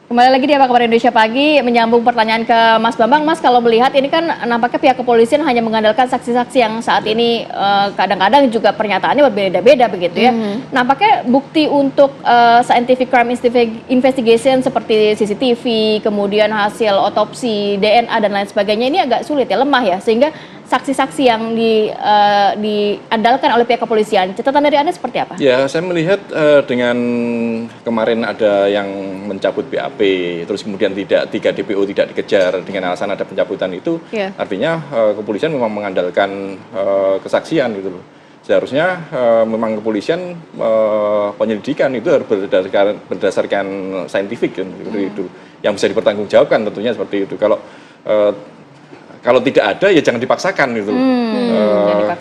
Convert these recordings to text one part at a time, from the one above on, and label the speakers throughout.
Speaker 1: Kembali lagi di Apa Kabar Indonesia Pagi, menyambung pertanyaan ke Mas Bambang. Mas, kalau melihat ini kan nampaknya pihak kepolisian hanya mengandalkan saksi-saksi yang saat ini kadang-kadang juga pernyataannya berbeda-beda begitu ya. Nampaknya bukti untuk scientific crime investigation seperti CCTV, kemudian hasil otopsi, DNA dan lain sebagainya ini agak sulit ya, lemah ya, sehingga saksi-saksi yang diandalkan oleh pihak kepolisian. Catatan dari Anda seperti apa?
Speaker 2: Ya, saya melihat dengan kemarin ada yang mencabut BAP, terus kemudian 3 DPO tidak dikejar dengan alasan ada pencabutan itu, artinya kepolisian memang mengandalkan kesaksian gitu loh. Seharusnya memang kepolisian penyelidikan itu harus berdasarkan saintifik kan, itu yang bisa dipertanggungjawabkan tentunya seperti itu. Kalau tidak ada ya jangan dipaksakan gitu.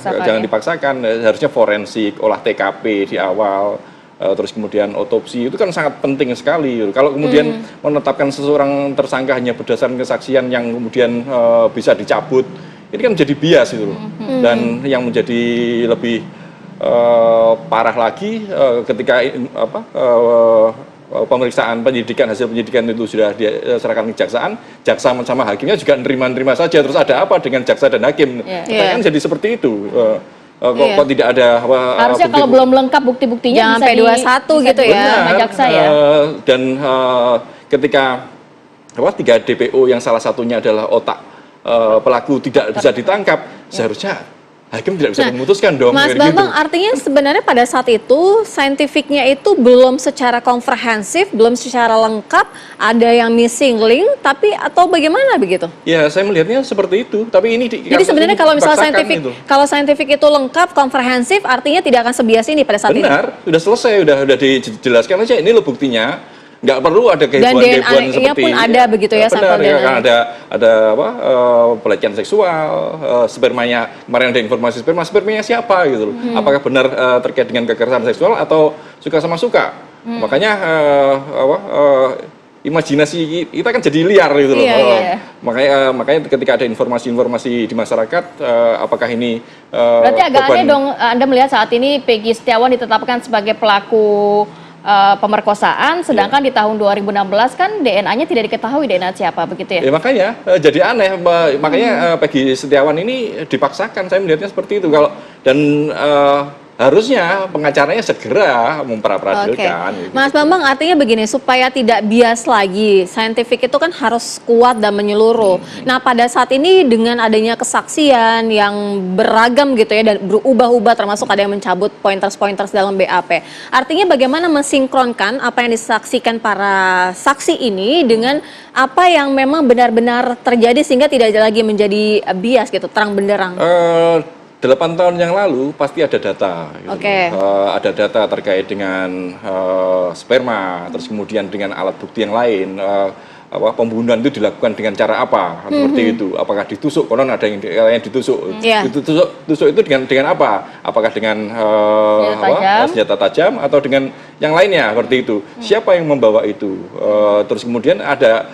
Speaker 2: Jangan dipaksakan. Harusnya forensik, olah TKP di awal, terus kemudian otopsi itu kan sangat penting sekali. Kalau kemudian menetapkan seseorang tersangka hanya berdasarkan kesaksian yang kemudian bisa dicabut, ini kan menjadi bias gitu. Dan yang menjadi lebih parah lagi ketika pemeriksaan hasil penyidikan itu sudah diserahkan ke kejaksaan, jaksa sama hakimnya juga nerima-nerima saja, terus ada apa dengan jaksa dan hakim? Kan jadi seperti itu. Kok tidak ada
Speaker 1: harusnya kalau belum lengkap bukti-buktinya
Speaker 3: sampai 21 gitu ya
Speaker 1: sama jaksa ya.
Speaker 2: Dan ketika 3 DPO yang salah satunya adalah otak pelaku tidak bisa ditangkap, seharusnya hakim tidak bisa memutuskan dong.
Speaker 3: Mas Bambang, artinya sebenarnya pada saat itu saintifiknya itu belum secara komprehensif, belum secara lengkap, ada yang missing link, tapi atau bagaimana begitu?
Speaker 2: Ya, saya melihatnya seperti itu. Tapi ini
Speaker 3: jadi sebenarnya kalau misalnya saintifik itu lengkap, komprehensif, artinya tidak akan sebias ini pada saat ini.
Speaker 2: Benar, sudah selesai, udah dijelaskan aja ini loh buktinya. Nggak perlu ada kehibuan-kehibuan seperti
Speaker 3: pun ada begitu ya,
Speaker 2: benar, ya, kan ada pelecehan seksual, spermanya, kemarin ada informasi spermanya siapa gitu loh. Apakah benar terkait dengan kekerasan seksual atau suka sama suka? Makanya imajinasi kita kan jadi liar gitu loh. Makanya ketika ada informasi-informasi di masyarakat, apakah ini
Speaker 1: berarti agak aneh dong Anda melihat saat ini Peggy Setiawan ditetapkan sebagai pelaku pemerkosaan, sedangkan di tahun 2016 kan DNA-nya tidak diketahui DNA siapa begitu ya?
Speaker 2: Makanya jadi aneh, makanya Peggy Setiawan ini dipaksakan, saya melihatnya seperti itu. Harusnya pengacaranya segera memperadilan. Gitu.
Speaker 3: Mas Bambang, artinya begini, supaya tidak bias lagi, saintifik itu kan harus kuat dan menyeluruh. Nah, pada saat ini dengan adanya kesaksian yang beragam gitu ya, dan berubah-ubah, termasuk ada yang mencabut pointers-pointers dalam BAP. Artinya bagaimana mensinkronkan apa yang disaksikan para saksi ini dengan apa yang memang benar-benar terjadi sehingga tidak lagi menjadi bias gitu, terang benderang.
Speaker 2: 8 tahun yang lalu pasti ada data, gitu. Ada data terkait dengan sperma, terus kemudian dengan alat bukti yang lain, pembunuhan itu dilakukan dengan cara apa, seperti itu. Apakah ditusuk? Konon ada yang ditusuk. Ditusuk itu dengan apa? Apakah dengan senjata tajam atau dengan yang lainnya, seperti itu. Siapa yang membawa itu? Terus kemudian ada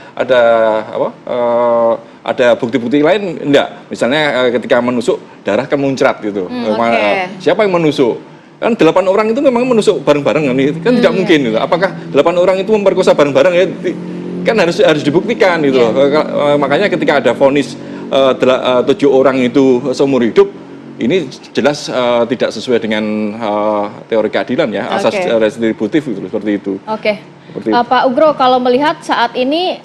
Speaker 2: bukti-bukti lain enggak? Misalnya ketika menusuk, darah kan muncrat gitu. Siapa yang menusuk? Kan 8 orang itu memang menusuk bareng-bareng kan tidak mungkin gitu. Apakah 8 orang itu memperkosa bareng-bareng ya? Kan harus dibuktikan gitu. Makanya ketika ada vonis 7 orang itu seumur hidup, ini jelas tidak sesuai dengan teori keadilan ya, asas retributif gitu, seperti itu.
Speaker 1: Pak Ugro, kalau melihat saat ini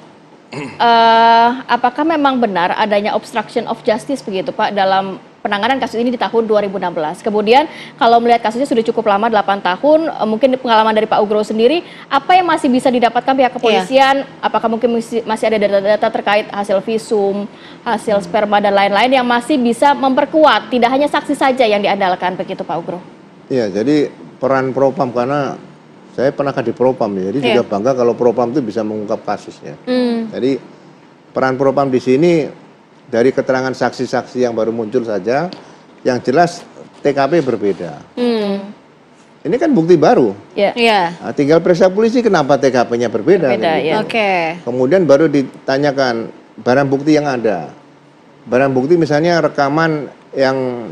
Speaker 1: apakah memang benar adanya obstruction of justice begitu Pak dalam penanganan kasus ini di tahun 2016? Kemudian kalau melihat kasusnya sudah cukup lama, 8 tahun, mungkin pengalaman dari Pak Ugro sendiri, apa yang masih bisa didapatkan pihak kepolisian? Apakah mungkin masih ada data-data terkait hasil visum, hasil sperma dan lain-lain yang masih bisa memperkuat, tidak hanya saksi saja yang diandalkan begitu Pak Ugro?
Speaker 4: Iya, jadi peran Propam, karena saya pernah di Propam ya, jadi juga bangga kalau Propam itu bisa mengungkap kasusnya. Jadi peran Propam di sini dari keterangan saksi-saksi yang baru muncul saja, yang jelas TKP berbeda. Ini kan bukti baru. Nah, tinggal periksa polisi kenapa TKP-nya berbeda. Kemudian baru ditanyakan barang bukti yang ada. Barang bukti misalnya rekaman yang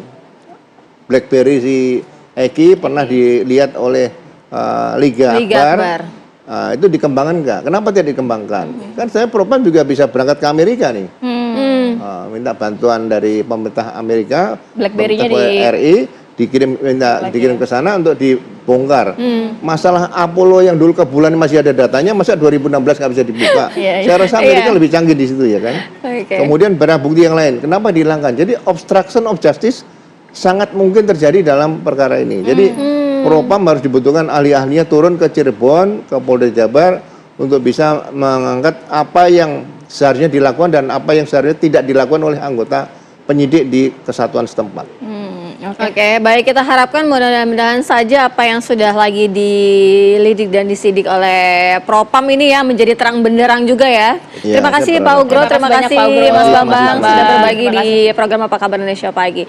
Speaker 4: BlackBerry si Eki pernah dilihat oleh Liga Akbar. itu dikembangkan nggak? Kenapa tidak dikembangkan? Kan saya Propam juga bisa berangkat ke Amerika nih. Minta bantuan dari pemerintah Amerika,
Speaker 1: BlackBerry-nya
Speaker 4: pemerintah RI, dikirim ke sana untuk dibongkar. Masalah Apollo yang dulu ke bulan masih ada datanya, masa 2016 nggak bisa dibuka? Saya rasa Amerika lebih canggih di situ ya kan. Kemudian barang bukti yang lain, kenapa dihilangkan? Jadi obstruction of justice sangat mungkin terjadi dalam perkara ini. Jadi Propam harus dibutuhkan ahli-ahlinya turun ke Cirebon, ke Polda Jabar untuk bisa mengangkat apa yang seharusnya dilakukan dan apa yang seharusnya tidak dilakukan oleh anggota penyidik di kesatuan setempat.
Speaker 3: Oke, baik, kita harapkan mudah-mudahan saja apa yang sudah lagi dilidik dan disidik oleh Propam ini ya menjadi terang benderang juga ya.
Speaker 4: Iya,
Speaker 3: Terima kasih Pak Ugro, terima kasih Mas Bambang sudah berbagi di program Apa Kabar Indonesia Pagi.